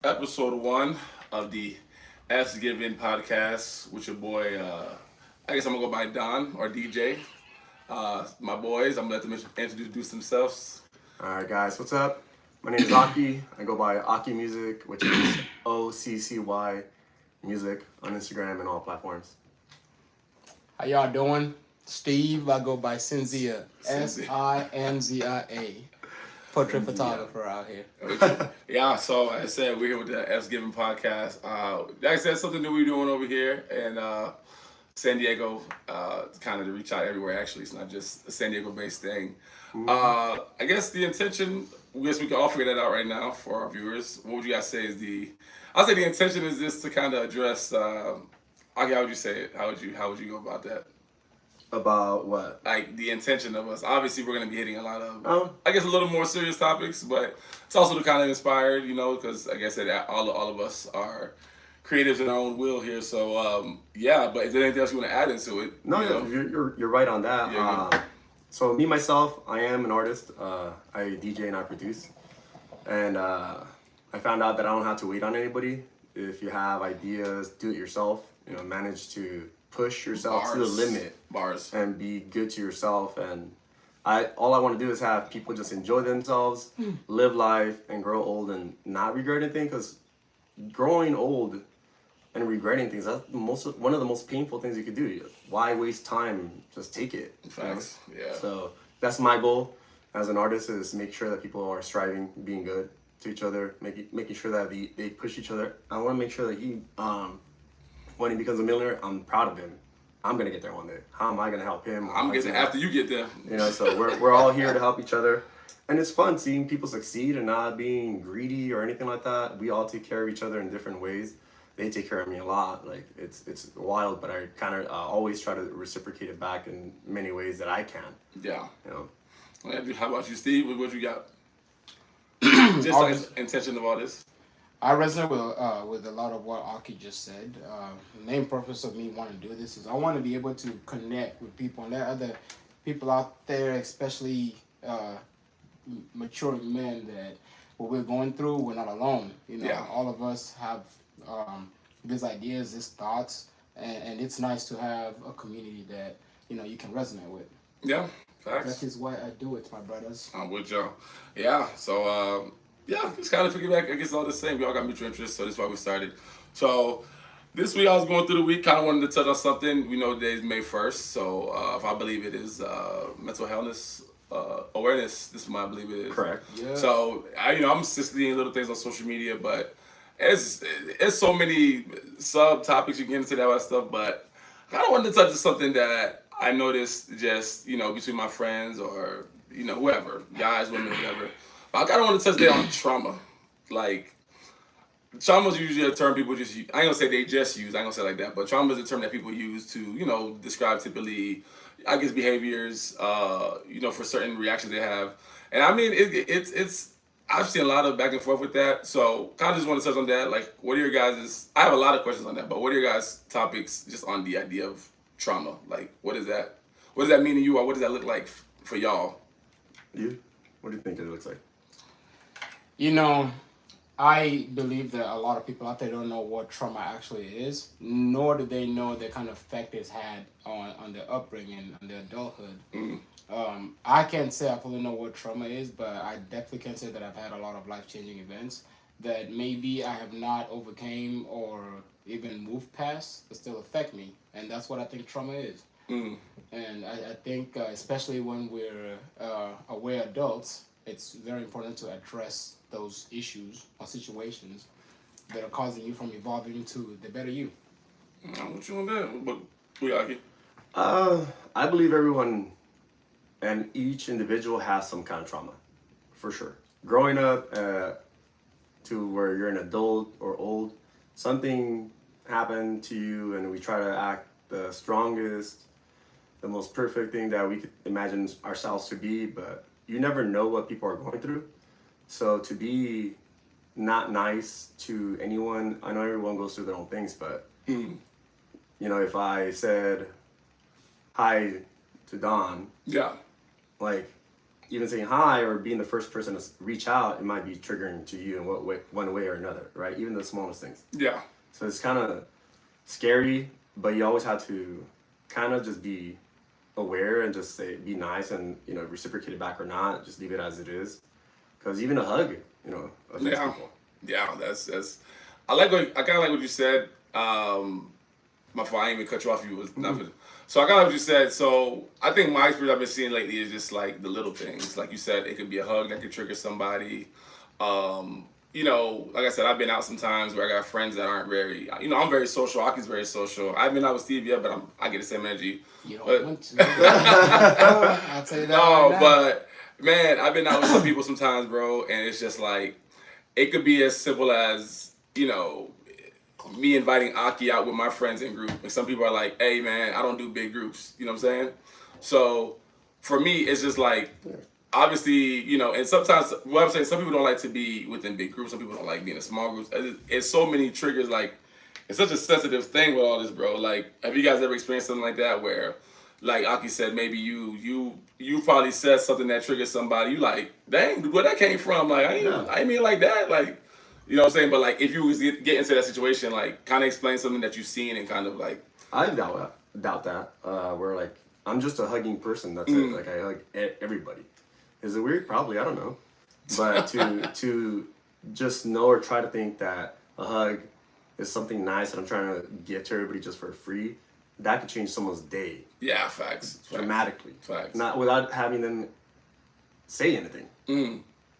Episode one of the Ask Given podcast with your boy. I guess I'm gonna go by Don or DJ. My boys, I'm gonna let them introduce themselves. Alright guys, what's up? My name is Occy. I go by Occymusic, which is OCCY music on Instagram and all platforms. How y'all doing? Steve, I go by Cinzia. Cinzia. Sinzia. Portrait photographer out here. Yeah, so like I said, we're here with the Ask Given podcast. Like I said, something that we're doing over here in San Diego, kind of to reach out everywhere. Actually, it's not just a San Diego based thing. I guess the intention, I guess we can all figure that out right now for our viewers. What would you guys say is I'll say the intention is just to kind of address, okay, how would you say it? How would you go about that? About what? Like the intention of us. Obviously, we're going to be hitting a lot of, Oh, I guess, a little more serious topics, but it's also to kind of inspired, because like I said, all of us are creatives in our own will here. So yeah, but is there anything else you want to add into it? no, you know? you're right on that. Yeah, So me myself, I am an artist. I DJ and I produce, and I found out that I don't have to wait on anybody. If you have ideas, do it yourself. Manage to push yourself to the limit Bars. and be good to yourself. And all I want to do is have people just enjoy themselves, live life, and grow old and not regret anything. Because growing old and regretting things, that's one of the most painful things you could do. Why waste time? Just take it. Facts. Yeah. So that's my goal as an artist, is make sure that people are striving, being good to each other, making sure that they push each other. I want to make sure that when he becomes a millionaire, I'm proud of him. I'm gonna get there one day. How am I gonna help him? I'm getting after you get there. So we're all here to help each other, and it's fun seeing people succeed and not being greedy or anything like that. We all take care of each other in different ways. They take care of me a lot. Like it's wild, but I kind of always try to reciprocate it back in many ways that I can. Yeah. You know. How about you, Steve? What you got? Just like intention of all this. I resonate with a lot of what Aki just said. The main purpose of me wanting to do this is I want to be able to connect with people and let other people out there, especially mature men, that what we're going through, we're not alone. Yeah. All of us have these ideas, these thoughts, and it's nice to have a community that you can resonate with. Yeah. That Facts. is why I do it, my brothers. I'm with y'all. Yeah. So yeah, just kind of figure back. I guess all the same. We all got mutual interests, so that's why we started. So this week I was going through the week, kind of wanted to touch on something. We know today's May 1st, so if I believe it is mental health awareness. This is what I believe it is. Correct. Yeah. So I'm just seeing little things on social media, but it's so many subtopics you can get into that kind of stuff. But I kind of wanted to touch on something that I noticed just between my friends or whoever, guys, women, whatever. I kind of want to touch there on trauma. Like, trauma is usually a term people just use. I ain't gonna say they just use. I ain't gonna say it like that. But trauma is a term that people use to, describe typically, I guess, behaviors, for certain reactions they have. And I mean, it's. I've seen a lot of back and forth with that. So, kind of just want to touch on that. Like, what are your guys'? I have a lot of questions on that. But what are your guys' topics just on the idea of trauma? Like, what is that? What does that mean to you, or what does that look like for y'all? You? What do you think it looks like? I believe that a lot of people out there don't know what trauma actually is, nor do they know the kind of effect it's had on their upbringing, on their adulthood. I can't say I fully know what trauma is, but I definitely can say that I've had a lot of life-changing events that maybe I have not overcame or even moved past, but still affect me. And that's what I think trauma is. And I think, especially when we're aware adults, it's very important to address those issues or situations that are causing you from evolving into the better you. What you on that? But we are here. I believe everyone and each individual has some kind of trauma, for sure. Growing up to where you're an adult or old, something happened to you, and we try to act the strongest, the most perfect thing that we could imagine ourselves to be, but you never know what people are going through. So to be not nice to anyone, I know everyone goes through their own things, but if I said hi to Don, Yeah. like even saying hi or being the first person to reach out, it might be triggering to you in one way or another, right? Even the smallest things. Yeah. So it's kind of scary, but you always have to kind of just be aware and just say, be nice and, reciprocate it back or not, just leave it as it is. Because even a hug, affects Yeah. people. Yeah, that's. I kind of like what you said. My fault, I didn't even cut you off. You was nothing. So I kind of like what you said. So I think my experience I've been seeing lately is just like the little things. Like you said, it could be a hug that could trigger somebody. Like I said, I've been out sometimes where I got friends that aren't very. I'm very social. Aki's very social. I've been out with Steve yet, but I get the same energy. You don't But- want to. I'll tell you that. No, right now. but man, I've been out with some people sometimes, bro, and it's just like it could be as simple as me inviting Aki out with my friends in group, and some people are like, "Hey, man, I don't do big groups." You know what I'm saying? So for me, it's just like obviously, and sometimes what I'm saying, some people don't like to be within big groups. Some people don't like being in small groups. It's so many triggers. Like it's such a sensitive thing with all this, bro. Like, have you guys ever experienced something like that where? Like Aki said, maybe you probably said something that triggered somebody. You like, dang, where that came from? Like, I ain't mean it like that. Like, you know what I'm saying? But like, if you was get into that situation, like, kind of explain something that you've seen and kind of like. I doubt that. Where like I'm just a hugging person. That's it. Like I hug everybody. Is it weird? Probably. I don't know. But to just know or try to think that a hug is something nice that I'm trying to give to everybody just for free, that could change someone's day. Yeah, facts. Dramatically. Facts. Not without having them say anything.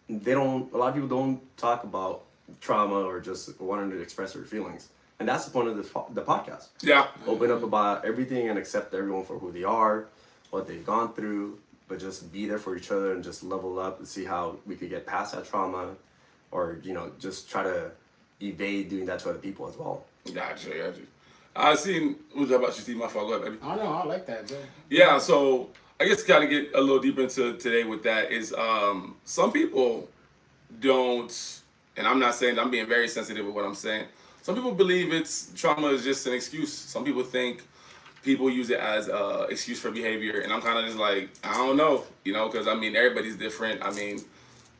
They don't. A lot of people don't talk about trauma or just wanting to express their feelings, and that's the point of the podcast. Yeah. Open up about everything and accept everyone for who they are, what they've gone through, but just be there for each other and just level up and see how we could get past that trauma, or just try to evade doing that to other people as well. Gotcha. I seen. What's that about you, Steve? My fault. Go ahead, baby. I don't know. I like that, bro. Yeah, so I guess to kind of get a little deeper into today with that is some people don't, and I'm not saying I'm being very sensitive with what I'm saying. Some people believe trauma is just an excuse. Some people think people use it as an excuse for behavior, and I'm kind of just like, I don't know, because I mean everybody's different. I mean,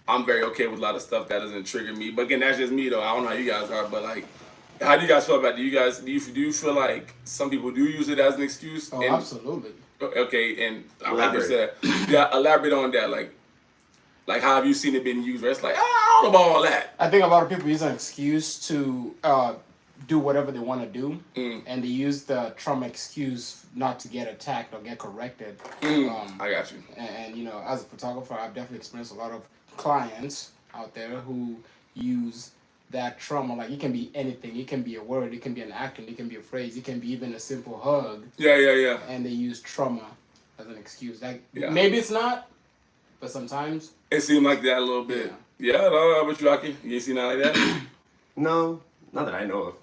I'm very okay with a lot of stuff that doesn't trigger me, but again, that's just me though. I don't know how you guys are, but like. How do you guys feel about it? Do you feel like some people do use it as an excuse? Oh, absolutely. Okay, and I like you said, yeah, elaborate on that. Like how have you seen it being used? Where it's like, I don't know about all that. I think a lot of people use an excuse to do whatever they want to do, and they use the trauma excuse not to get attacked or get corrected. I got you. And as a photographer, I've definitely experienced a lot of clients out there who use that trauma. Like, it can be anything. It can be a word. It can be an action. It can be a phrase. It can be even a simple hug. Yeah. And they use trauma as an excuse. Like, Yeah. maybe it's not, but sometimes. It seemed like that a little bit. Yeah, I don't know about you, Rocky. You ain't seen nothing like that? No, not that I know of.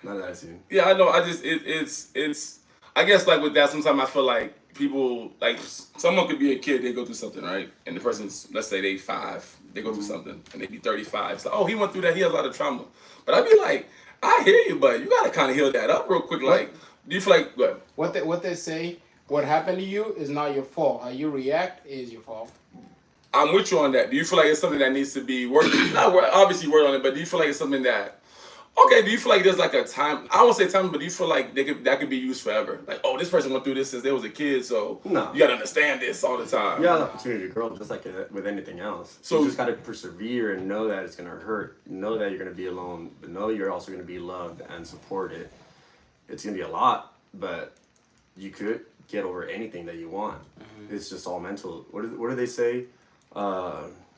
Not that I've seen. Yeah, I know. I just it's. I guess like with that, sometimes I feel like people like someone could be a kid, they go through something, right? And the person's, let's say they 5, they go through something, and they be 35. It's like, oh, he went through that. He has a lot of trauma. But I'd be like, I hear you, but you gotta kind of heal that up real quick. Like, do you feel like what? What they say, what happened to you is not your fault. How you react is your fault. I'm with you on that. Do you feel like it's something that needs to be worked? Obviously work on it, but do you feel like it's something that? Okay, do you feel like there's like a time? I won't say time, but do you feel like that could be used forever? Like, oh, this person went through this since they was a kid, so No. you gotta understand this all the time. You have the opportunity to grow just like with anything else. So- You just gotta persevere and know that it's gonna hurt. Know that you're gonna be alone, but know you're also gonna be loved and supported. It's gonna be a lot, but you could get over anything that you want. It's just all mental. What do they say?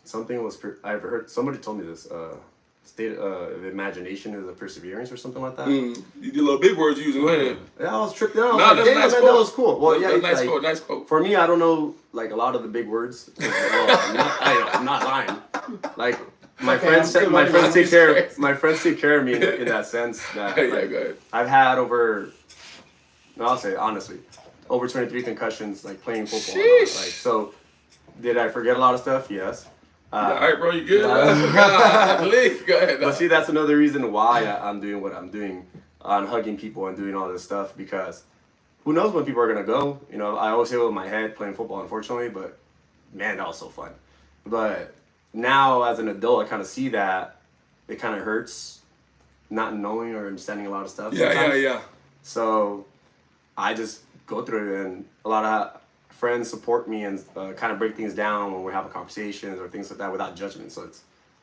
Something was I've heard somebody told me this. State of imagination is a perseverance or something like that. You did a little big words using. Go ahead. Yeah, I was tripped out. Nah, that's a nice man, quote. that was cool. Well, yeah, Nice like, quote. Nice quote. For me, I don't know like a lot of the big words. I'm not lying. Like my friends take care of me in that sense. That Yeah, like, go ahead. I've had I'll say honestly, over 23 concussions like playing football. Sheesh. Like, so, did I forget a lot of stuff? Yes. All right, bro, you good? Please, go ahead. But see, that's another reason why I'm doing what I'm doing on hugging people and doing all this stuff, because who knows when people are gonna go? I always hit with my head playing football, unfortunately, but man, that was so fun. But now as an adult, I kind of see that it kind of hurts not knowing or understanding a lot of stuff. Yeah, sometimes. yeah. So I just go through it, and a lot of friends support me and kind of break things down when we're having conversations or things like that without judgment. So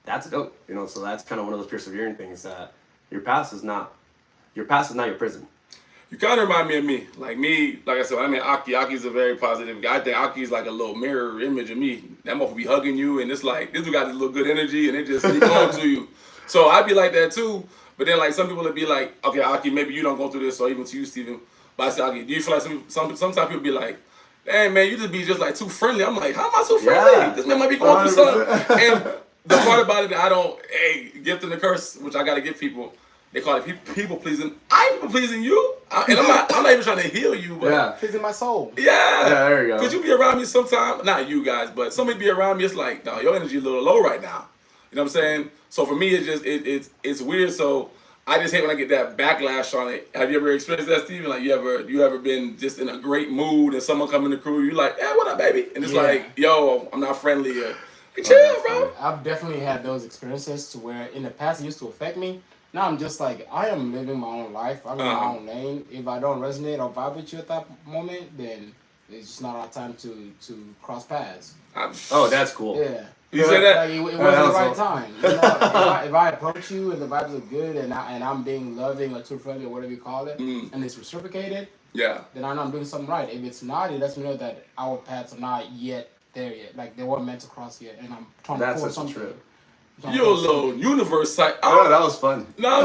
that's dope, you know. So that's kind of one of those persevering things that your past is not your prison. You kind of remind me of me. Like I said, when I met Aki's a very positive guy. I think Aki's like a little mirror image of me. That motherfucker be hugging you, and it's like, this dude got this little good energy, and it just sneak on to you. So I'd be like that too. But then like some people would be like, okay, Aki, maybe you don't go through this, or even to you, Steven. But I say, Aki, do you feel like sometimes people be like, hey man, you just be just like too friendly. I'm like, how am I so friendly? Yeah. This man might be going through 100%. something. And the part about it that I don't, gift and the curse, which I gotta give people. They call it people pleasing. I'm people pleasing you, and I'm not even trying to heal you, but Yeah. Pleasing my soul. yeah, there you go. Could you be around me sometime? Not you guys, but somebody be around me. It's like, no, your energy a little low right now. You know what I'm saying? So for me, it's just it's weird. So I just hate when I get that backlash on it. Have you ever experienced that, Steven? Like you ever been just in a great mood and someone come in the crew, you like, yeah, what up, baby? And it's Yeah. like, yo, I'm not friendly. Chill, bro. I've definitely had those experiences to where in the past it used to affect me. Now I'm just like, I am living my own life. I'm in my own lane. If I don't resonate or vibe with you at that moment, then it's just not our time to cross paths. Oh, that's cool. Yeah. You say that? Like, it wasn't the right time. You know, if I approach you and the vibes are good and I'm being loving or too friendly or whatever you call it, and it's reciprocated, Yeah. then I know I'm doing something right. If it's not, it lets me know that our paths are not yet there yet. Like they weren't meant to cross yet, and I'm trying to That's pull such a something. trip. You're a little universe type. Oh, that was fun. No,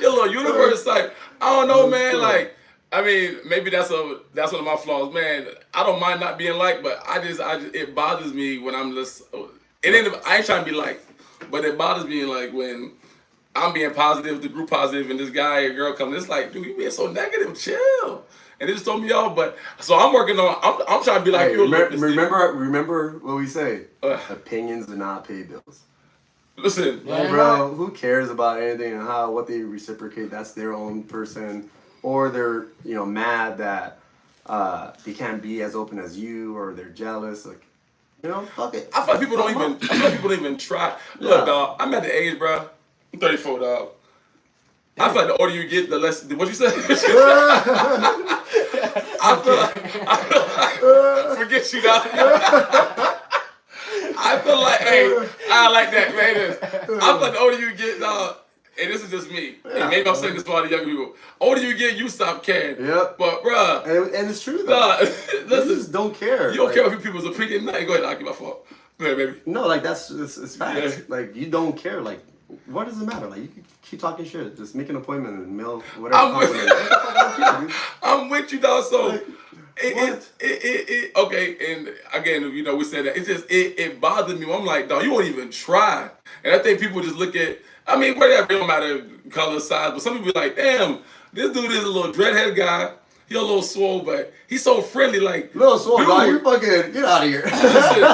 you're a little universe type. I don't know, man. Like, I mean, maybe that's one of my flaws, man. I don't mind not being liked, but I just it bothers me when I'm just. I ain't trying to be liked, but it bothers me like when I'm being positive, the group positive, and this guy or girl comes. It's like, dude, you being so negative. Chill. And it just throw me off. But so I'm working on. I'm trying to be like Hey, you. A little bit, Steve. remember what we say. Opinions do not pay bills. Listen, Like, bro, who cares about anything and what they reciprocate? That's their own person, or they're mad that they can't be as open as you, or they're jealous. Like, fuck it. I feel like people don't even try. Look, dog, I'm at the age, bro. I'm 34, dog. I feel like the older you get, the less. What you say? I feel like, forget you, dog. I feel like, hey, I like that, man. I feel like the older you get, dog. And this is just me. And maybe I'm saying this for all the younger people. Older you get, you stop caring. Yep. But, bruh. And it's true, though. Listen, You just don't care. You don't care what people's opinion. Nah, go ahead, I'll give my fault. Go ahead, baby. No, like it's facts. Yeah. Like you don't care. Like what does it matter? Like you can keep talking shit. Just make an appointment and mail whatever. I'm with you, dog. So Like, okay. And again, we said that it's just it bothered me. I'm like, dog, you won't even try. And I think people just look at. I mean, whatever, it don't matter color, size, but some people be like, damn, this dude is a little dreadhead guy. He a little swole, but he's so friendly. Like little swole, dude, dog. You fucking get out of here. Listen,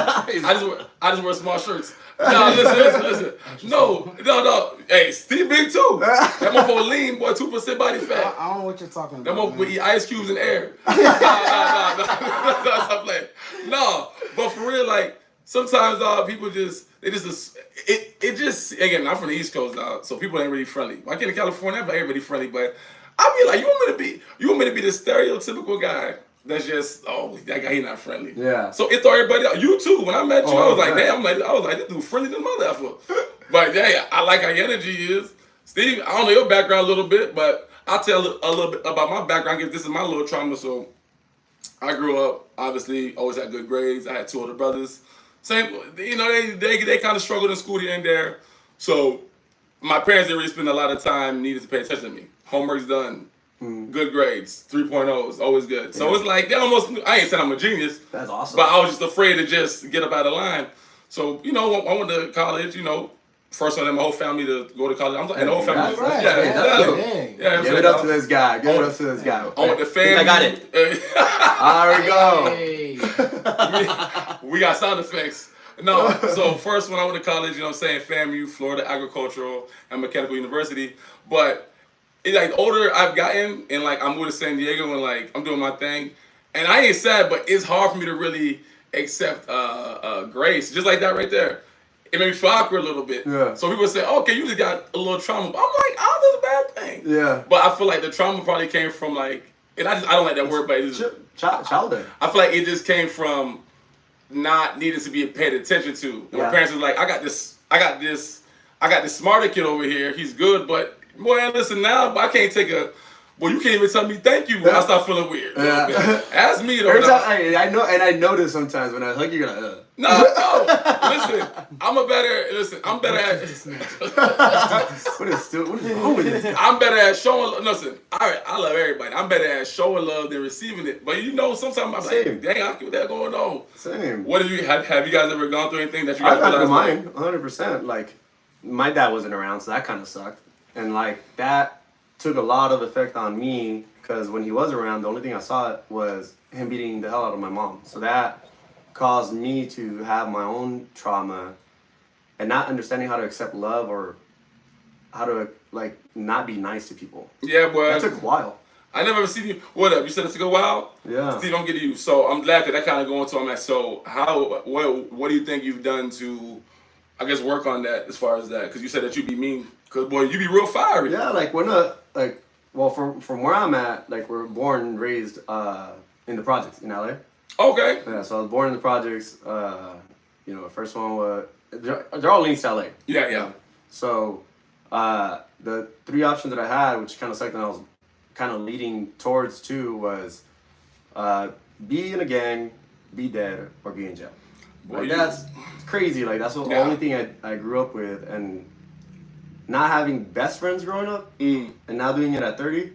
I just wear small shirts. No, listen. No. Hey, Steve Big too. That motherfucker lean, boy, 2% body fat. I don't know what you're talking That about. motherfucker eat ice cubes in air. No. Stop playing. No, but for real, like sometimes people just again. I'm from the East Coast, dog, so people ain't really friendly. I get to California, everybody friendly, but I'll be like, you want me to be the stereotypical guy that's just, that guy, he not friendly. Yeah. So it throw everybody out. You too. When I met you, I was like, okay. damn, I was like, this dude friendly than motherfucker. But yeah, I like how your energy is. Steve, I don't know your background a little bit, but I'll tell a little bit about my background because this is my little trauma. So I grew up, obviously, always had good grades. I had 2 older brothers. Same, they kind of struggled in school here and there. So my parents didn't really spend a lot of time needing to pay attention to me. Homework's done. Good grades, 3.0s, always good. So it's like, I ain't saying I'm a genius. That's awesome. But I was just afraid to just get up out of line. So, I went to college, first one in my whole family to go to college. And the whole family. That's right. Give it up to this guy. Give it up to this guy. I went to family. I got it. There we go. We got sound effects. No, so first when I went to college, FAMU, Florida Agricultural and Mechanical University. But it's like the older I've gotten and like I moved to San Diego and like I'm doing my thing, and I ain't sad, but it's hard for me to really accept grace, just like that right there. It made me feel awkward a little bit. Yeah. So people say, okay, you just got a little trauma. I'm like, oh, that's a bad thing. Yeah. But I feel like the trauma probably came from like, and I don't like that word, but it's just, Childhood. I feel like it just came from not needing to be paid attention to. And my parents was like, I got this smarter kid over here. He's good, but boy, listen now, but I can't take a. Well, you can't even tell me thank you when I start feeling weird. Yeah. Ask me though. Every time, I know, and I notice sometimes when I hug you, you're like, No. Listen, I'm better at. what is wrong with this guy? I'm better at showing. Listen, I love everybody. I'm better at showing love than receiving it. But you know, sometimes I'm Same. like, dang, I feel that going on. Same. What have you guys ever gone through anything that you guys I've had realized? mine, 100%. Like, my dad wasn't around, so that kind of sucked. And like that took a lot of effect on me because when he was around, the only thing I saw was him beating the hell out of my mom. So that caused me to have my own trauma and not understanding how to accept love or how to like not be nice to people. Yeah, boy. That took a while. I never seen you. What up? You said it took a while. Yeah. Steve, don't get to you. So I'm glad that kind of going to. I'm at. So what do you think you've done to, I guess, work on that as far as that? Because you said that you be mean. Because boy, you be real fiery. Yeah, like when well, from where I'm at, like we're born and raised in the projects in LA. Okay. Yeah, so I was born in the projects. You know, the first one was they're all linked to LA. Yeah. So the three options that I had, which kind of sucked, and I was kind of leading towards too, was be in a gang, be dead, or be in jail. Like that's crazy. Like that's the only thing I grew up with, and not having best friends growing up, and now doing it at 30,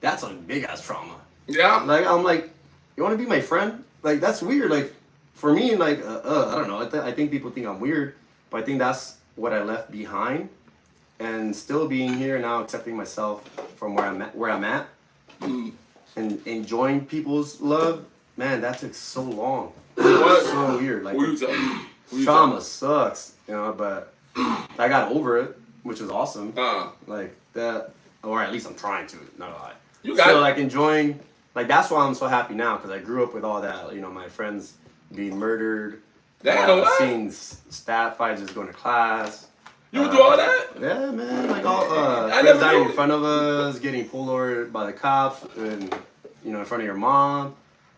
that's a big ass trauma. Yeah. Like I'm like, you want to be my friend? Like that's weird. Like for me, like I don't know. I think people think I'm weird, but I think that's what I left behind, and still being here now, accepting myself from where I'm at, and enjoying people's love. Man, that took so long. It's so weird. Like trauma sucks, you know. But I got over it, which is awesome. Like that, or at least I'm trying to. Not a lie. You got so like enjoying. Like that's why I'm so happy now because I grew up with all that. You know, my friends being murdered, seeing stat fights, just going to class. You would do all that? Yeah, man. Like all friends dying in front of us, getting pulled over by the cops, and you know, in front of your mom.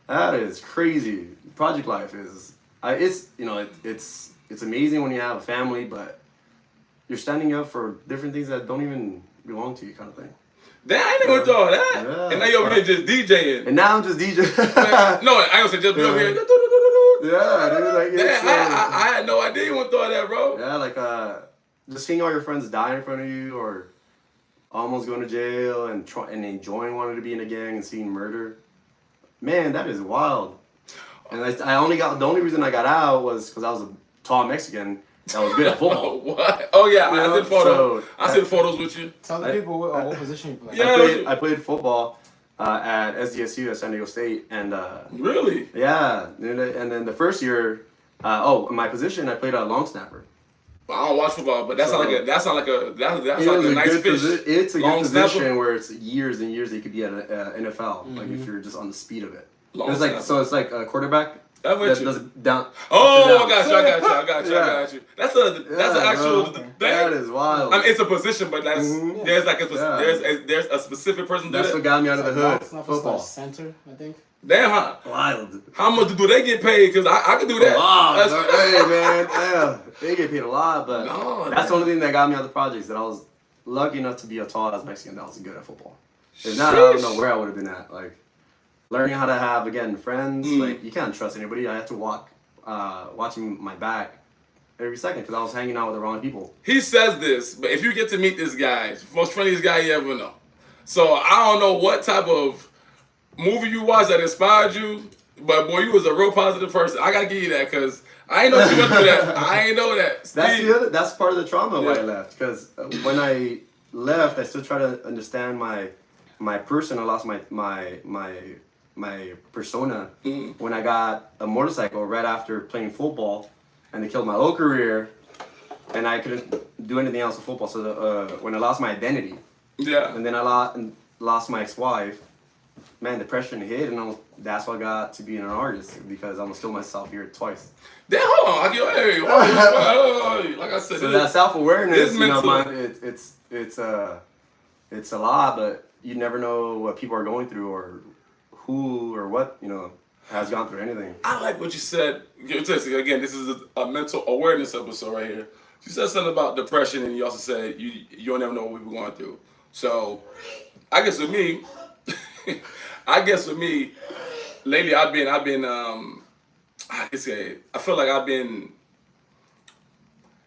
That is crazy. Project life is. It's you know it's amazing when you have a family, but you're standing up for different things that don't even belong to you, kind of thing. Damn, I ain't gonna do all that. Yeah. And now you're over here just DJing. And now I'm just DJing. No, I ain't gonna say just be over here. Yeah, dude, like Damn, I had no idea you want to do all that, bro. Yeah, like just seeing all your friends die in front of you, or almost going to jail, and enjoying wanting to be in a gang and seeing murder. Man, that is wild. And I only got the only reason I got out was because I was a tall Mexican that was good at football. What? Oh yeah, I did photos. I did photos with you. Tell the people what position you play. Yeah, I played football at SDSU at San Diego State, and really? Yeah, and then the first year, my position I played a long snapper. I don't watch football, but that's not like a nice fish. It's a long good position snapper. where it's years and years that you could be at NFL, like if you're just on the speed of it. It's like a quarterback. That does down. Oh, I got you. That's an actual thing. That is wild. I mean, it's a position, but there's a specific person. That's what got me out of the hood. Football center, I think. Damn, huh? Wild. How much do they get paid? Because I can do that. Hey man, yeah, they get paid a lot, but that's the only thing that got me out of the projects. That I was lucky enough to be a tall ass Mexican that was good at football. If not, I don't know where I would have been at. Like learning how to have friends. Like you can't trust anybody. I had to watching my back every second because I was hanging out with the wrong people. He says this, but if you get to meet this guy, most friendliest guy you ever know. So I don't know what type of movie you watched that inspired you, but boy, you was a real positive person. I gotta give you that because I ain't know you went through that. I ain't know that. That's part of the trauma why I left. Because when I left, I still try to understand my person. I lost my persona when I got a motorcycle right after playing football, and they killed my whole career, and I couldn't do anything else with football. So when I lost my identity, and then I lost my ex-wife. man, depression hit, and that's what got to being an artist because I'm still myself here twice. Damn, hold on. Hey, like I said, So that self-awareness, you know, mental. it's a lot, but you never know what people are going through or who or what, you know, has gone through anything. I like what you said. Again, this is a mental awareness episode right here. You said something about depression, and you also said you don't ever know what we're going through. So, I guess with me, lately I feel like I've been.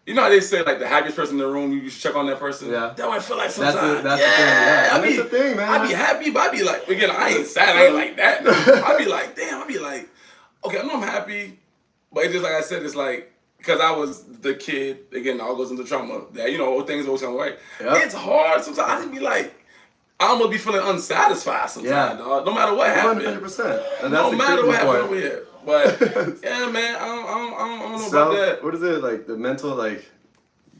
You know how they say like the happiest person in the room, you should check on that person. Yeah. That's what I feel like sometimes. That's the thing. Yeah, I mean, that's the thing, man. I be happy, but I be like, again, I ain't sad, I ain't like that. I be like, damn. I be like, okay, I know I'm happy, but it's just like I said, it's like because I was the kid. Again, it all goes into trauma. That things always come right. Yep. It's hard sometimes. I just be like, I'm gonna be feeling unsatisfied sometimes, dog. No matter what happened. 100%. No matter what happened over here. But yeah, man, I don't know about that. What is it like? The mental like.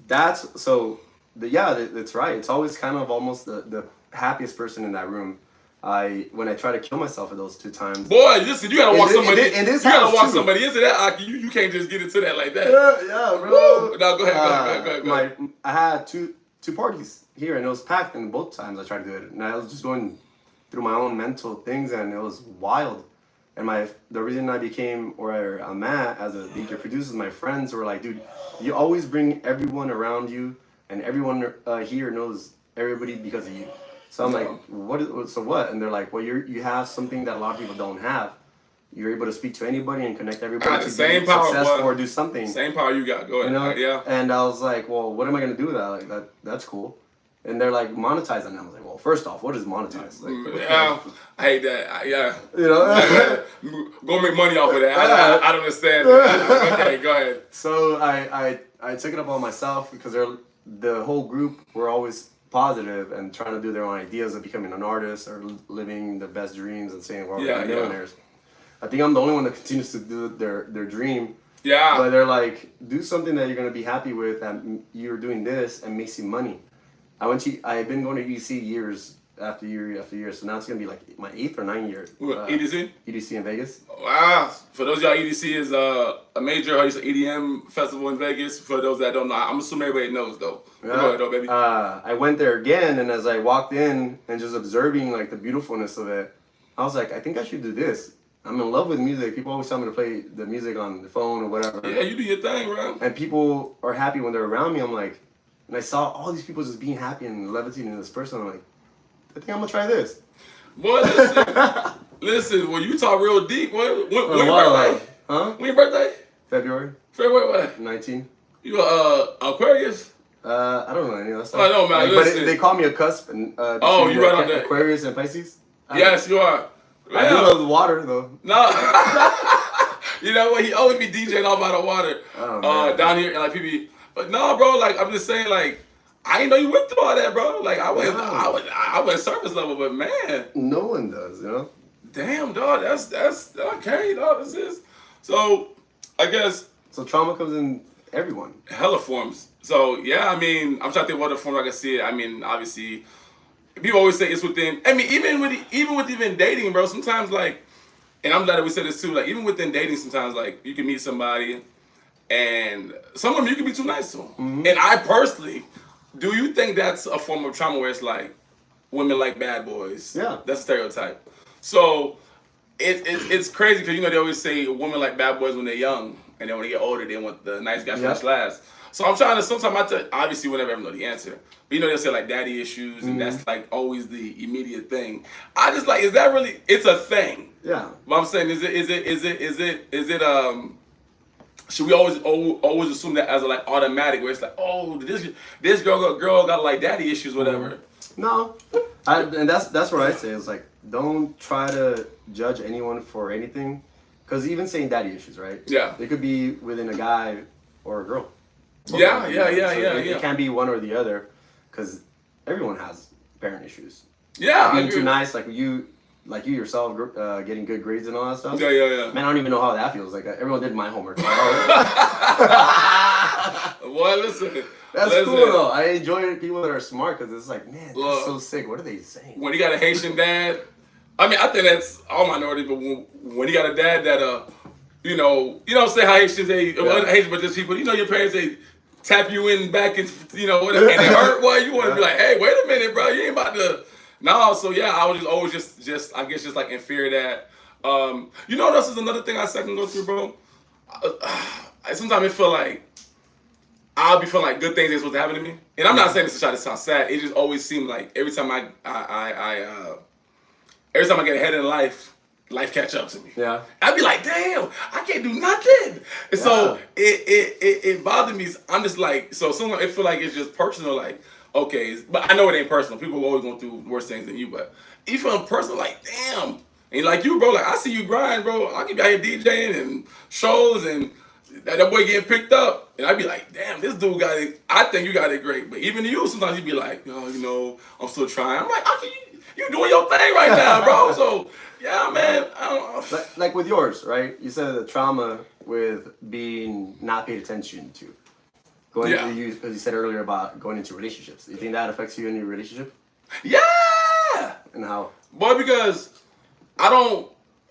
That's so. That's right. It's always kind of almost the happiest person in that room. When I try to kill myself at those 2 times. Boy, listen, you gotta walk somebody. You gotta walk somebody into that, Aki. You can't just get into that like that. Yeah, bro. No, go ahead. I had two parties here, and it was packed. And both times I tried to do it, and I was just going through my own mental things, and it was wild. And the reason I became where I'm at as a DJ producer is my friends were like, dude, you always bring everyone around you, and everyone here knows everybody because of you. So I'm like, what? And they're like, well, you have something that a lot of people don't have. You're able to speak to anybody and connect everybody to same be power, successful boy. or do something. Same power you got. Go ahead. You know? Yeah. And I was like, well, what am I gonna do with that? Like that's cool. And they're like, monetize it. And I was like, well, first off, what is monetize? Like, yeah, I hate that. Yeah. You know? Go make money off of that. I don't understand. Okay, go ahead. So I took it upon myself because the whole group were always positive and trying to do their own ideas of becoming an artist or living their best dreams and saying, well, we're millionaires. I think I'm the only one that continues to do their dream. Yeah. But they're like, do something that you're going to be happy with and you're doing this and makes you money. I've been going to EDC years after year after year, so now it's going to be like my 8th or 9th year. EDC? EDC in Vegas. Wow. For those of y'all, EDC is a major EDM festival in Vegas. For those that don't know, I'm assuming everybody knows though. Yeah. Go ahead though, baby. I went there again, and as I walked in and just observing like the beautifulness of it, I was like, I think I should do this. I'm in love with music. People always tell me to play the music on the phone or whatever. Yeah, you do your thing, bro. And people are happy when they're around me. I'm like, and I saw all these people just being happy and levitating in this person. I'm like, I think I'm gonna try this. Boy, listen. When you talk real deep, when your birthday? Huh? When your birthday? February February what? 19. You Aquarius? I don't know any of that stuff. I know, man. Like, but they call me a cusp. And, you right on that. Aquarius and Pisces. Yes, you are. I do love the water though. No. You know what? He always be DJing all by the water. Oh, down here and like people. But no, bro. Like I'm just saying, like I didn't know you went through all that, bro. Like I went surface level, but man, no one does, you know. Damn, dog. That's okay, dog. This is so. I guess so. Trauma comes in everyone. Hella forms. So yeah, I mean, I'm trying to think what other forms I can see it. I mean, obviously. People always say it's within. I mean, even with dating, bro. Sometimes like, and I'm glad that we said this too. Like even within dating, sometimes like you can meet somebody, and some of them you can be too nice to. Mm-hmm. And I personally, do you think that's a form of trauma where it's like women like bad boys? Yeah, that's a stereotype. So it's crazy because they always say women like bad boys when they're young, and then when they get older, they want the nice guy finish last. So I'm trying to. Sometimes obviously we'll never ever know the answer. But they'll say like daddy issues, and that's like always the immediate thing. I just like, is that really? It's a thing. Yeah. But I'm saying, is it? Should we always assume that as a like automatic, where it's like, oh, this girl got like daddy issues, whatever. No, and that's what I say. It's like, don't try to judge anyone for anything, because even saying daddy issues, right? Yeah. It could be within a guy or a girl. Yeah. It can't be one or the other, because everyone has parent issues. Yeah. Being too nice, like you yourself, getting good grades and all that stuff. Yeah. Man, I don't even know how that feels. Like everyone did my homework. Well, listen. That's cool though. I enjoy people that are smart because it's like, man, that's so sick. What are they saying? When you got a Haitian dad, I mean, I think that's all minorities, but when you got a dad that you don't say how Haitians they well, not Haitians, but just people, your parents they tap you in back and whatever, and it hurt. Well, you want to be like, hey, wait a minute, bro, you ain't about to. No, so yeah, I was just always just I guess just like in fear that. You know what else is another thing I second go through, bro? Sometimes I feel like I'll be feeling like good things are supposed to happen to me, and I'm not saying this to try to sound sad. It just always seemed like every time every time I get ahead in life catch up to me. Yeah. I'd be like, damn, I can't do nothing. And so it bothered me. I'm just like, so sometimes it feel like it's just personal, like, okay, but I know it ain't personal. People are always going through worse things than you, but you feel personal, like, damn. And like you, bro, like I see you grind, bro. I can be out here DJing and shows and that boy getting picked up. And I'd be like, damn, this dude got it. I think you got it great. But even you, sometimes you'd be like, I'm still trying. I'm like, you doing your thing right now, bro. So, yeah, man. I don't know. Like with yours, right? You said the trauma with being not paid attention to. Going into you, because you said earlier about going into relationships. Do you think that affects you in your relationship? Yeah. And how? Boy, because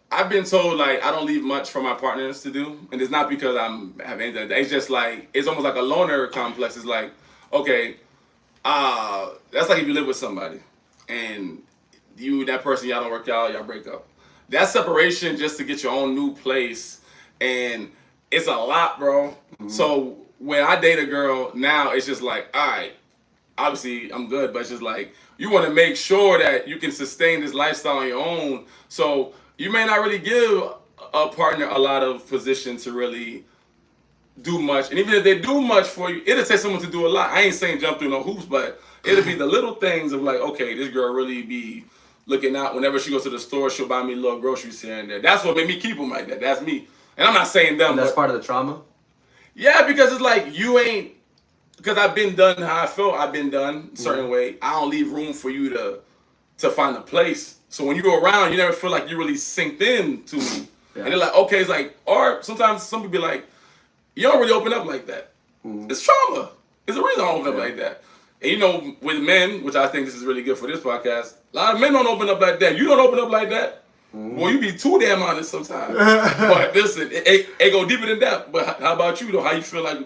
I've been told like I don't leave much for my partners to do, and it's not because I'm have anything. It's just like it's almost like a loner complex. It's like, okay, that's like if you live with somebody and that person y'all don't work out, y'all break up. That separation just to get your own new place, and it's a lot, bro. Mm-hmm. So when I date a girl now, it's just like, all right, obviously I'm good, but it's just like you want to make sure that you can sustain this lifestyle on your own. So you may not really give a partner a lot of position to really do much. And even if they do much for you, it'll take someone to do a lot. I ain't saying jump through no hoops, but it'll be the little things of like, okay, this girl really be looking out. Whenever she goes to the store, she'll buy me little groceries here and there. That's what made me keep them like that. That's me. And I'm not saying them. And that's part of the trauma? Yeah, because it's like you ain't, because I've been done how I felt. I've been done a certain way. I don't leave room for you to find a place. So when you go around, you never feel like you really synced in to me. Yeah. And they're like, okay, it's like, or sometimes some people be like, you don't really open up like that. Mm-hmm. It's trauma. There's a reason I don't open up like that. And with men, which I think this is really good for this podcast, a lot of men don't open up like that. You don't open up like that. Mm-hmm. Well, you be too damn honest sometimes. But listen, it go deeper than that. But how about you, though? How you feel like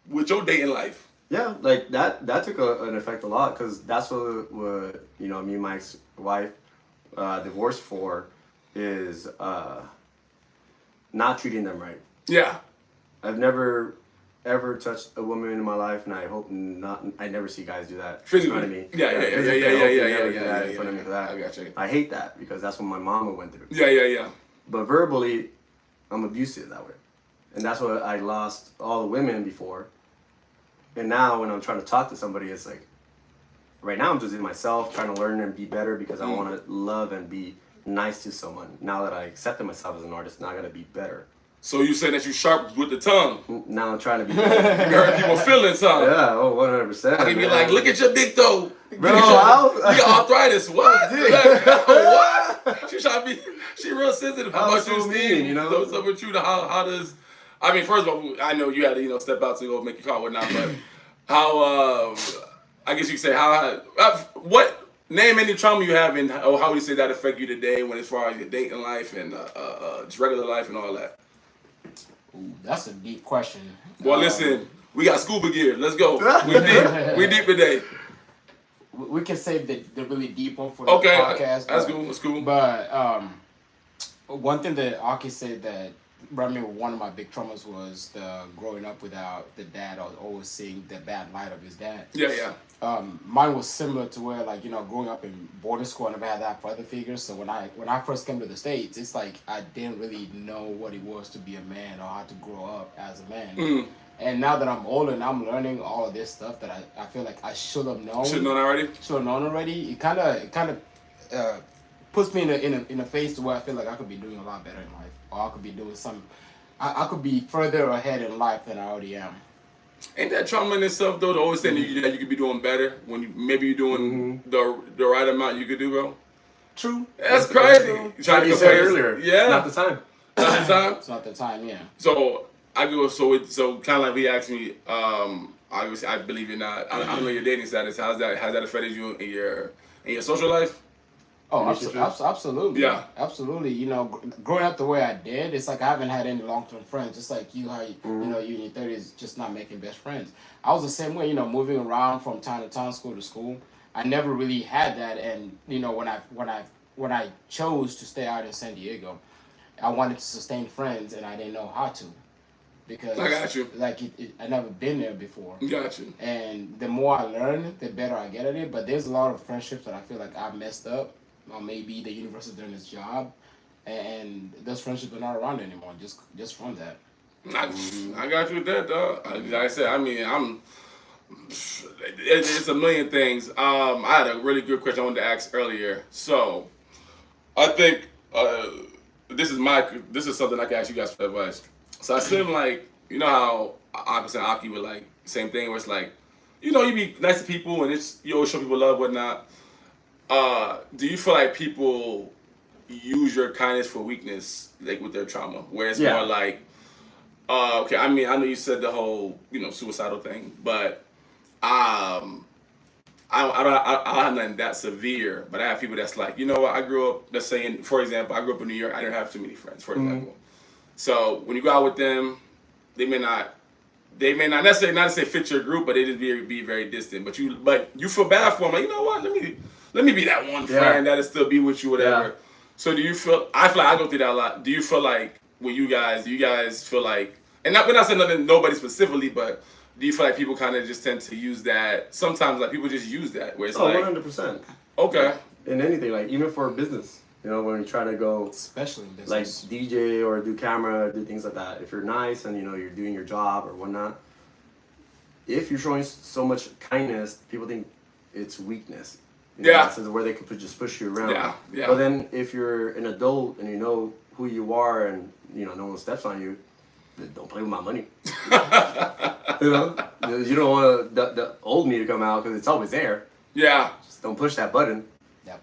with your dating life? Yeah, like that took an effect a lot, because that's what me and my ex-wife divorced for is not treating them right. Yeah. I've never ever touched a woman in my life, and I hope not. I never see guys do that. Physically. In front of me. Yeah. In front of me for that. I got you. I hate that because that's what my mama went through. Yeah. But verbally, I'm abusive that way, and that's what I lost all the women before. And now when I'm trying to talk to somebody, it's like, right now I'm just in myself, trying to learn and be better because I want to love and be nice to someone. Now that I accepted myself as an artist, now I got to be better. So you saying that you sharp with the tongue? Now I'm trying to be better. You heard people feeling something. Yeah, 100%. I can be like, look at your big toe. Bro, you got arthritis. What? What? She real sensitive. How about you, Steve? What's up with you? How does... I mean, first of all, I know you had to, step out to go make your call and whatnot, but how, I guess you could say, what, name any trauma you have, and how would you say that affect you today as far as your dating life and just regular life and all that? Ooh, that's a deep question. Well, listen, we got scuba gear. Let's go. We deep today. We can save the really deep one for the podcast. That's cool. But one thing that Aki said that brought me one of my big traumas was the growing up without the dad, or always seeing the bad light of his dad. Yeah. Mine was similar to where, like, growing up in boarding school, I never had that father figure. So when I first came to the States, it's like I didn't really know what it was to be a man or how to grow up as a man. Mm. And now that I'm older and I'm learning all of this stuff that I feel like I should have known. Should have known already. It kind of puts me in a phase to where I feel like I could be doing a lot better in life. Or I could be doing I could be further ahead in life than I already am. Ain't that trauma in itself, though? To always saying that you could be doing better when maybe you're doing the right amount you could do, bro. True. That's crazy. Like you said earlier. Yeah. It's not the time. Not the time. It's not the time. Yeah. So I go. So kind of like he asked me. Obviously, I believe you're not. I don't know your dating status. Has that affected you in your social life? Oh, relationships? absolutely. Yeah. Absolutely. You know, growing up the way I did, it's like I haven't had any long term friends. Just like you, how you know, you in your 30s, just not making best friends. I was the same way. You know, moving around from town to town, school to school. I never really had that. And you know, when I chose to stay out in San Diego, I wanted to sustain friends, and I didn't know how to because I got you. like I never been there before. Got you. And the more I learn, the better I get at it. But there's a lot of friendships that I feel like I messed up, or maybe the universe is doing its job, and those friendships are not around anymore. Just from that. I got you with that, dog. Like I said, I mean, it's a million things. I had a really good question I wanted to ask earlier. So, I think this is something I can ask you guys for advice. So I seem like, you know how Akis and Aki were like same thing where it's like, you know, you be nice to people and you always show people love, whatnot. Do you feel like people use your kindness for weakness, like with their trauma, where it's more like, okay, I mean, I know you said the whole, you know, suicidal thing, but I don't have nothing that severe, but I have people that's like, you know what, I grew up, let's say, for example, I grew up in New York, I didn't have too many friends, for example. So when you go out with them, they may not necessarily not to say fit your group, but they just be very distant. But you feel bad for them, like, you know what, let me be that one friend that'll still be with you, whatever. Yeah. So do you feel? I feel like I go through that a lot. Do you feel like with you guys? Do you guys feel like? And we're not saying nothing, nobody specifically, but do you feel like people kind of just tend to use that? Sometimes, like people just use that, where it's like 100%. Okay. In anything, like even for business, you know, when you try to go, especially in business, like DJ or do camera, do things like that. If you're nice and you know you're doing your job or whatnot, if you're showing so much kindness, people think it's weakness. You know, that's where they could just push you around. Yeah. But then if you're an adult and you know who you are and you know no one steps on you, then don't play with my money. You know, you don't want the old me to come out because it's always there. Yeah. Just don't push that button.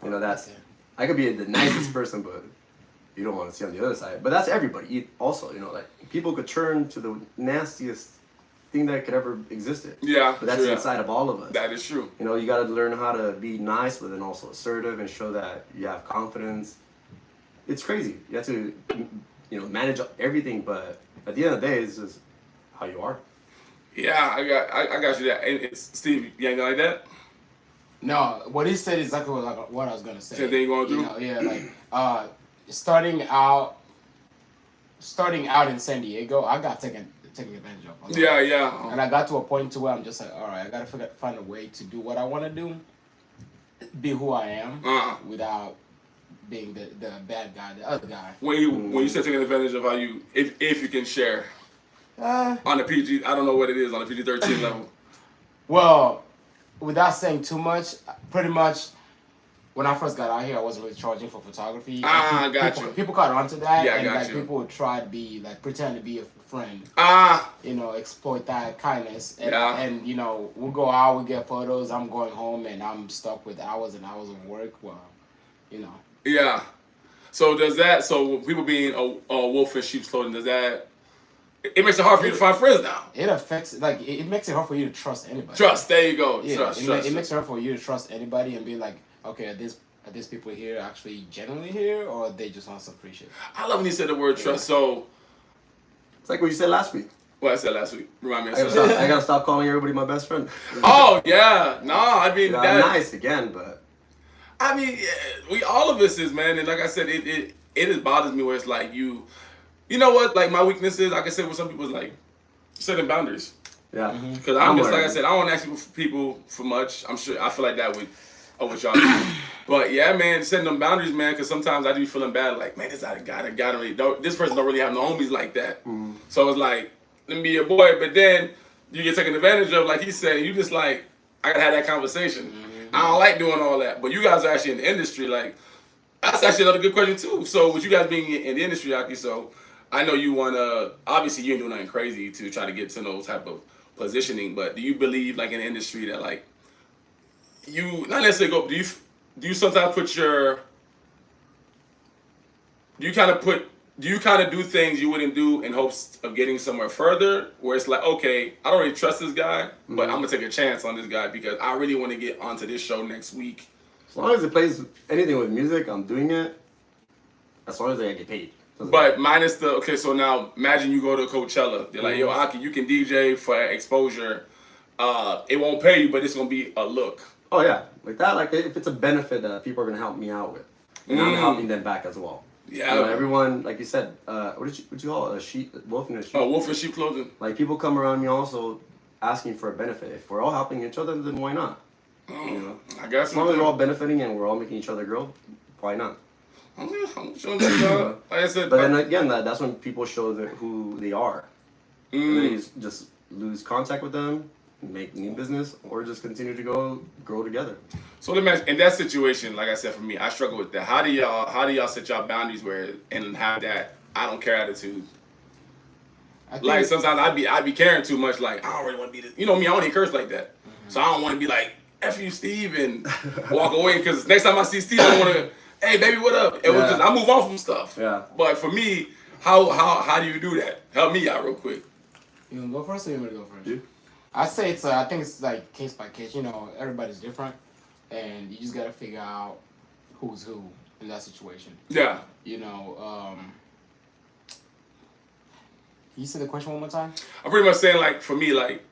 You know, that's I could be the nicest person, but you don't want to see on the other side. But that's everybody. Also, you know, like people could turn to the nastiest thing that could ever existed. Yeah. But that's inside of all of us. That is true. You know, you got to learn how to be nice, but then also assertive and show that you have confidence. It's crazy. You have to, you know, manage everything, but at the end of the day, it's just how you are. Yeah, I got you that. And Steve, you ain't like that? No, what he said is exactly what I was gonna say. Same thing you going through? You know, yeah, like starting out in San Diego, I got taken advantage of. Yeah. And I got to a point to where I'm just like, all right, I gotta find a way to do what I want to do, be who I am, without being the bad guy, the other guy. When you said taking advantage of how you, if you can share, on the PG, I don't know what it is on the PG-13 level. Well, without saying too much, pretty much when I first got out here, I wasn't really charging for photography. People caught on to that, and like people would try to be like pretend to be a friend. You know, exploit that kindness, and you know, we'll go out, we get photos. I'm going home, and I'm stuck with hours and hours of work. Well, you know. Yeah. So does that? So people being a wolf in sheep's clothing, does that? It makes it hard for you to find friends now. It affects, like, it makes it hard for you to trust anybody. Trust, there you go. Yeah, Trust. It makes it hard for you to trust anybody and be like, okay, are these people here actually genuinely here, or they just want some free shit? I love when you said the word trust. So it's like what you said last week. What I said last week. Remind me. I gotta stop calling everybody my best friend. Oh yeah, no, I mean I'm nice again, but I mean, we all of us is, man, and like I said, it just bothers me where it's like you know what, like my weakness is, like I said, with some people is like setting boundaries. Yeah. Because I'm just like I said, I don't ask people for much. I'm sure I feel like that with y'all do. But yeah, man, setting them boundaries, man, because sometimes I do be feeling bad, like, man, this person don't really have no homies like that. So it's like, let me be your boy, but then you get taken advantage of, like he said, you just like, I gotta have that conversation. I don't like doing all that, but you guys are actually in the industry, like, that's actually another good question too. So with you guys being in the industry, Aki, so I know you wanna, obviously you ain't doing nothing crazy to try to get to those type of positioning, but do you believe, like, in the industry that, like, you, not necessarily go, do you sometimes put your, do you kind of do things you wouldn't do in hopes of getting somewhere further, where it's like, okay, I don't really trust this guy, but I'm gonna take a chance on this guy because I really want to get onto this show next week, As long as it plays anything with music, I'm doing it. As long as I get paid. But minus the okay, so now imagine you go to Coachella. They're like, yo, Aki, you can DJ for exposure. It won't pay you, but it's gonna be a look. Oh yeah, like that. Like if it's a benefit that people are gonna help me out with, and I'm helping them back as well. Yeah. You know, everyone, like you said, what did you call it? A sheep, wolf in a sheep. Oh, wolf in sheep clothing. Like people come around me also asking for a benefit. If we're all helping each other, then why not? You know, I guess as long as we're all benefiting and we're all making each other grow, why not? I'm showing that, like I said, But then again, that's when people show who they are. And then you just lose contact with them, make new business, or just continue to grow together. So let me ask, in that situation, like I said, for me, I struggle with that. How do y'all set y'all boundaries and have that I don't care attitude? Like sometimes I'd be caring too much. Like I don't really want to be this. You know me, I don't even curse like that. So I don't want to be like F you, Steve, and walk away. Because next time I see Steve, I want to, hey baby, what up? It was just I move on from stuff. Yeah. But for me, how do you do that? Help me out real quick. You gonna go first or you want to go first? Yeah. I say I think it's like case by case. You know, everybody's different, and you just gotta figure out who's who in that situation. Yeah. You know, can you say the question one more time? I'm pretty much saying like for me like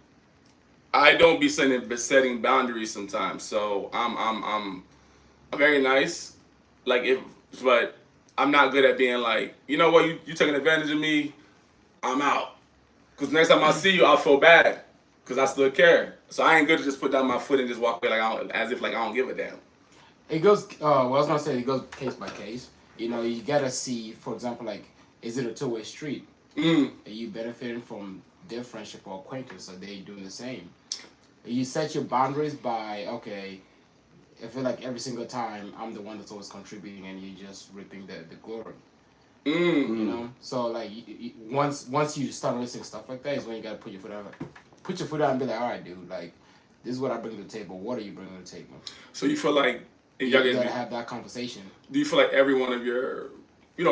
I don't be setting boundaries sometimes. So I'm very nice. Like but I'm not good at being like, you know what, you taking advantage of me, I'm out. Cause next time I see you, I'll feel bad. Cause I still care. So I ain't good to just put down my foot and just walk away as if I don't give a damn. It goes. Well, I was gonna say it goes case by case. You know, you gotta see, for example, like, is it a two-way street? Are you benefiting from their friendship or acquaintance? Are they doing the same? You set your boundaries by, okay, I feel like every single time I'm the one that's always contributing and you're just reaping the glory. You know, so like once you start noticing stuff like that is when you gotta put your foot out. Put your foot out and be like, all right, dude, like this is what I bring to the table. What are you bringing to the table? So you feel like you gotta have that conversation. Do you feel like every one of your,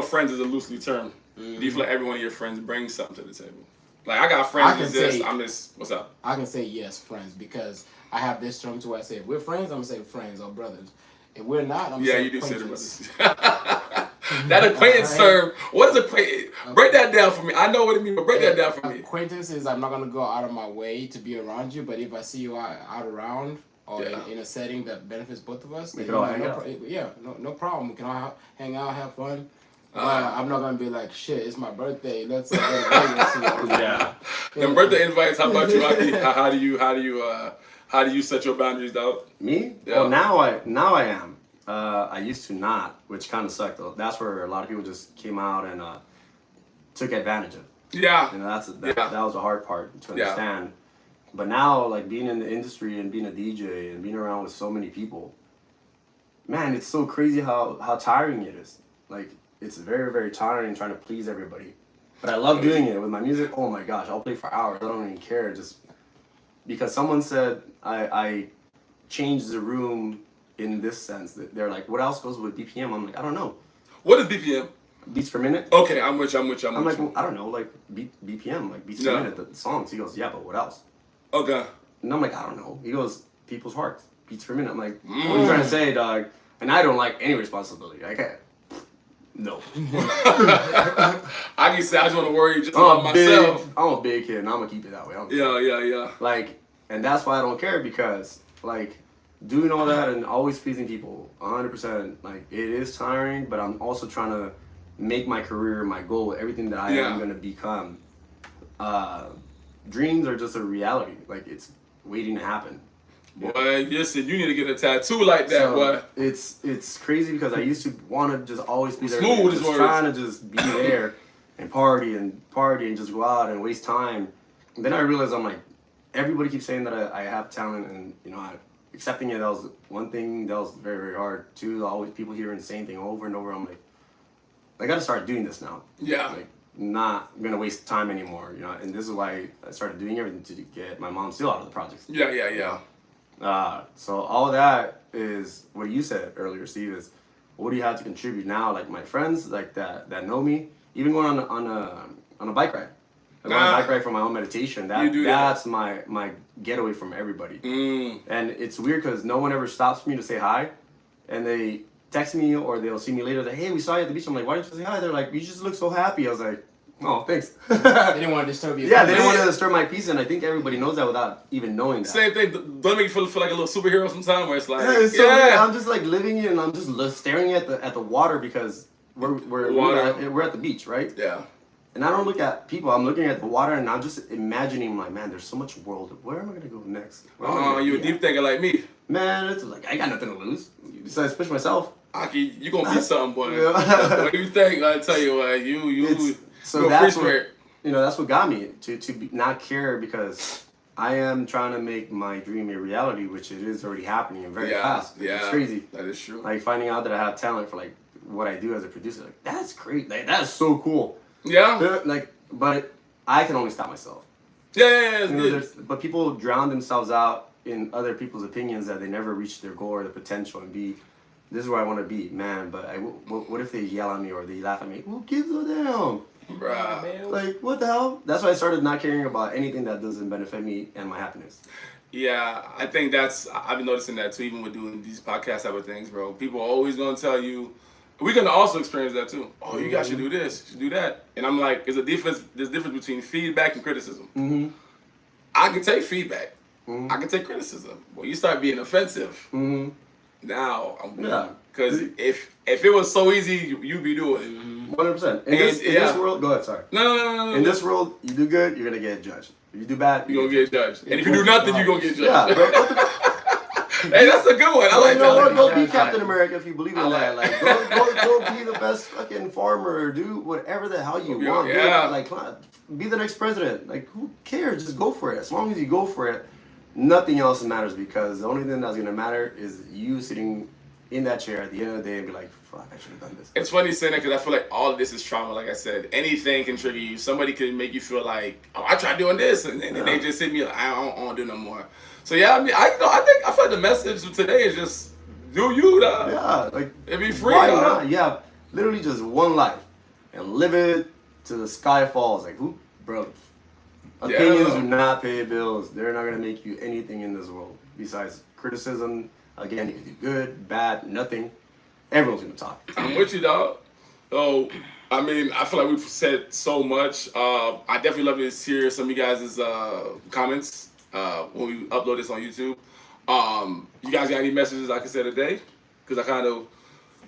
friends is a loosely term? Do you feel like every one of your friends brings something to the table? Like I got friends I'm just what's up? I can say yes, friends, because I have this term to where I say if we're friends, I'm gonna say friends or brothers. If we're not, I'm gonna say you do say the acquaintance. brothers. That acquaintance term. What is acquaintance? Break that down for me. I know what it means, but break that down for me. Acquaintance is I'm not gonna go out of my way to be around you, but if I see you out around or in a setting that benefits both of us, then no problem. We can all hang out, have fun. I'm not gonna be like, shit, it's my birthday. Let's go to Vegas. Them birthday invites. How about you, Aki? How do you set your boundaries out? Me? Yeah. Well, now I am. I used to not, which kind of sucked though. That's where a lot of people just came out and took advantage of. Yeah. You know, that was the hard part to understand. But now, like being in the industry and being a DJ and being around with so many people, man, it's so crazy how tiring it is. Like it's very, very tiring trying to please everybody. But I love doing it with my music. Oh my gosh, I'll play for hours. I don't even care. Just because someone said I changed the room in this sense. That they're like, what else goes with BPM? I'm like, I don't know. What is BPM? Beats per minute. Okay, I'm with you. I'm like, well, I don't know, like BPM, like beats per minute, the songs. He goes, yeah, but what else? Okay. And I'm like, I don't know. He goes, people's hearts, beats per minute. I'm like, what are you trying to say, dog? And I don't like any responsibility. I can't. No. I can say I just want to worry just about myself. I'm a big kid, and I'm gonna keep it that way. Yeah. Like, and that's why I don't care because, like, doing all that and always pleasing people, 100%. Like, it is tiring, but I'm also trying to make my career my goal. Everything that I am gonna become. Dreams are just a reality. Like, it's waiting to happen. Boy, you said you need to get a tattoo like that, boy. It's crazy because I used to want to just always be there. Smooth just is trying to just be there and party and just go out and waste time. And then I realized I'm like, everybody keeps saying that I have talent and, you know, accepting it, that was one thing that was very, very hard. Two, always people hearing the same thing over and over. I'm like, I got to start doing this now. Yeah. Like, not gonna waste time anymore, you know. And this is why I started doing everything to get my mom still out of the projects. Yeah. So all that is what you said earlier, Steve. Is what do you have to contribute now? Like my friends, like that know me, even going on a bike ride. I go on a bike ride for my own meditation. That's my getaway from everybody. And it's weird because no one ever stops me to say hi. and they text me or they'll see me later. Like, hey, we saw you at the beach. I'm like, why didn't you say hi? They're like, you just look so happy. I was like, oh, thanks. They didn't want to disturb you. Yeah, they didn't want to disturb my peace, and I think everybody knows that without even knowing that. Same thing. Don't it make you feel like a little superhero sometimes, where it's like, Yeah, it's so weird. I'm just like living it, and I'm just staring at the water because we're at the beach, right? Yeah. And I don't look at people. I'm looking at the water, and I'm just imagining, like, man, there's so much world. Where am I gonna go next? You're a deep thinker like me. Man, it's like I got nothing to lose besides push myself. Aki, you gonna be something, boy. Yeah. What do you think? I tell you what, you That's what, that's what got me to not care, because I am trying to make my dream a reality, which it is already happening and very fast. Yeah, It's crazy. That is true. Like finding out that I have talent for like what I do as a producer, like that's great. Like that's so cool. Yeah. Like, but I can only stop myself. Yeah, it's good. But people drown themselves out in other people's opinions that they never reach their goal or the potential and be. This is where I want to be, man. But what if they yell at me or they laugh at me? Who gives a damn? Bruh. Like, what the hell? That's why I started not caring about anything that doesn't benefit me and my happiness. Yeah, I think I've been noticing that too, even with doing these podcast type of things, bro. People are always gonna tell you, we're gonna also experience that too. Oh, you guys should do this, you should do that. And I'm like, there's difference between feedback and criticism. Mm-hmm. I can take feedback. Mm-hmm. I can take criticism. When you start being offensive, Mm-hmm. now I'm good. Yeah. Because if it was so easy, you'd be doing it. 100%. In this world, go ahead, sorry. No. In this world, you do good, you're gonna get judged. If you do bad, you're gonna get judged. And if you do nothing, you're gonna get judged. Yeah, bro. Hey, that's a good one. I like that. Go be Captain America if you believe in that. Like, go be the best fucking farmer. Do whatever the hell you want. Yeah. Like, be the next president. Like, who cares? Just go for it. As long as you go for it, nothing else matters, because the only thing that's gonna matter is you sitting in that chair at the end of the day and be like, fuck, I should have done this. It's funny saying that, because I feel like all of this is trauma. Like I said, anything can trigger you. Somebody can make you feel like, oh, I tried doing this, and then they just hit me like, I don't want to do no more. So yeah, I mean, I feel like the message of today is just do you, dog. Yeah, like, it be free. Why not? Yeah, literally just one life and live it to the sky falls. Like, who, bro? Opinions do not pay bills. They're not gonna make you anything in this world besides criticism. Again, you can do good, bad, nothing. Everyone's gonna talk. I'm with you, dog. So, I mean, I feel like we've said so much. I definitely love to hear some of you guys' comments when we upload this on YouTube. You guys got any messages I can say today? Because I kind of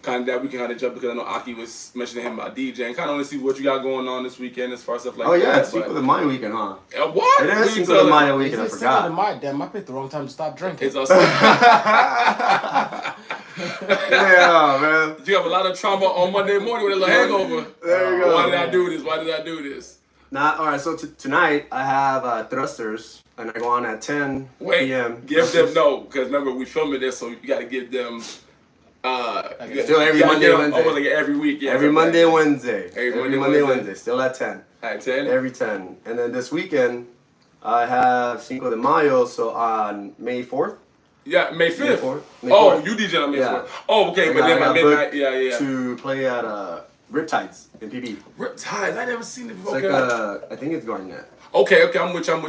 that we can kind of jump, because I know Aki was mentioning him about DJing. Kind of want to see what you got going on this weekend as far as stuff like that. Oh yeah, it's Cinco de Mayo weekend, huh? What? It is Cinco de Mayo weekend. I forgot. Cinco de Mayo, damn! I picked the wrong time to stop drinking. It's also. Yeah, man. You have a lot of trauma on Monday morning with a little hangover. There you go. Why did I do this? Why did I do this? All right, so tonight I have thrusters, and I go on at 10 p.m. Give them because remember we filming this, so you got to give them. Still every Monday, Wednesday. Almost like every week. Yeah, every Monday, Wednesday. Every Monday, Wednesday. Still at 10. At 10? Every 10. And then this weekend, I have Cinco de Mayo, so on May 4th. Yeah, May 5th. May 4th. Oh, you DJ on May 4th. Oh, okay, but then by midnight, yeah. To play at Riptides in PB. Riptides? I never seen it before. It's like, I think it's Garnett. Okay, I'm with you.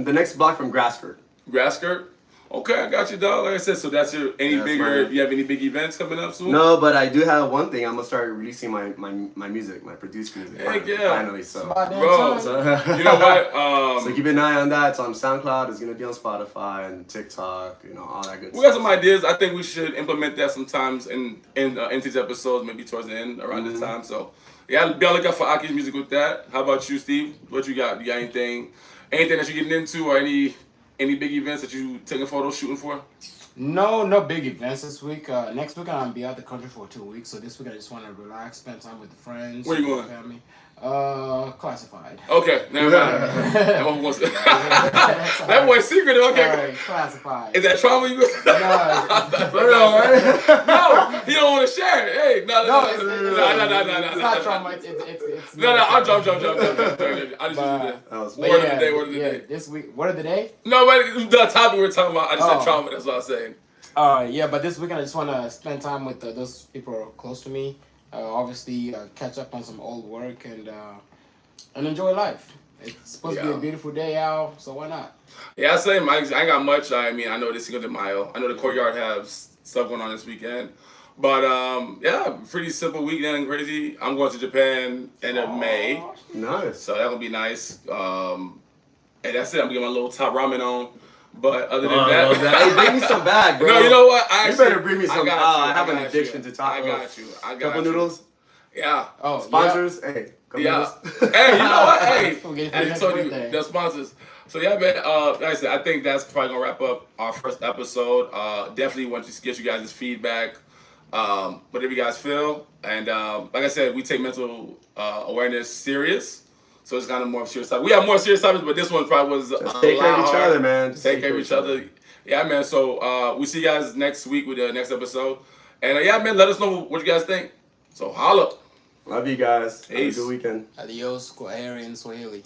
The next block from Grasskirt. Grasskirt? Okay, I got you, dog. Like I said, so that's your you have any big events coming up soon? No, but I do have one thing. I'm gonna start releasing my music, my produced music. Heck yeah. Finally, so. Bro, you know what? So keep an eye on that. It's on SoundCloud. It's gonna be on Spotify and TikTok. All that good stuff. We got some ideas. I think we should implement that sometimes in these episodes, maybe towards the end, around this time. So yeah, be on the lookout for Aki's music with that. How about you, Steve? What you got? You got anything that you're getting into, or any big events that you taking photos, shooting for? No big events this week. Next week I'm gonna be out the country for 2 weeks, so this week I just want to relax, spend time with the friends. Where you going? Family. Classified. Okay, never mind. That boy's secret. Okay. All right, classified. Is that trauma you? No, no, he don't want to share it. Hey, no. It's not trauma. It's no. I'm jump. I just do that. Word of the day. This week, word of the day. No, wait, the topic we're talking about. I just said trauma. That's what I'm saying. Yeah, but this weekend I just want to spend time with those people who are close to me. Obviously, catch up on some old work and enjoy life. It's supposed to be a beautiful day out, so why not? Yeah, same. I ain't got much. I mean, I know this Cinco de Mayo. I know the courtyard has stuff going on this weekend. But yeah, pretty simple weekend, crazy. I'm going to Japan end of May, Nice. so that'll be nice. And that's it. I'm getting my little top ramen on. But other than I that, love that. Hey, bring me some back, bro. No, you know what? You better bring me some. I I have an got addiction you. to tacos. I got you. I got Couple you. noodles. Yeah. Oh, Sponsors. Hey. Couple Yeah. noodles. Hey, you know what? Hey, Forget I that told you birthday. the sponsors. So yeah, man. Like I said, I think that's probably gonna wrap up our first episode. Definitely want to get you guys' feedback, whatever you guys feel. And like I said, we take mental awareness serious. So it's kind of more serious topic. We have more serious topics, but this one probably was Just take care of each other, man. Just Take care of each other. Yeah, man. So we see you guys next week with the next episode. And yeah, man, let us know what you guys think. So holla. Love you guys. Peace. Have a good weekend. Adios, Kwaheri in Swahili.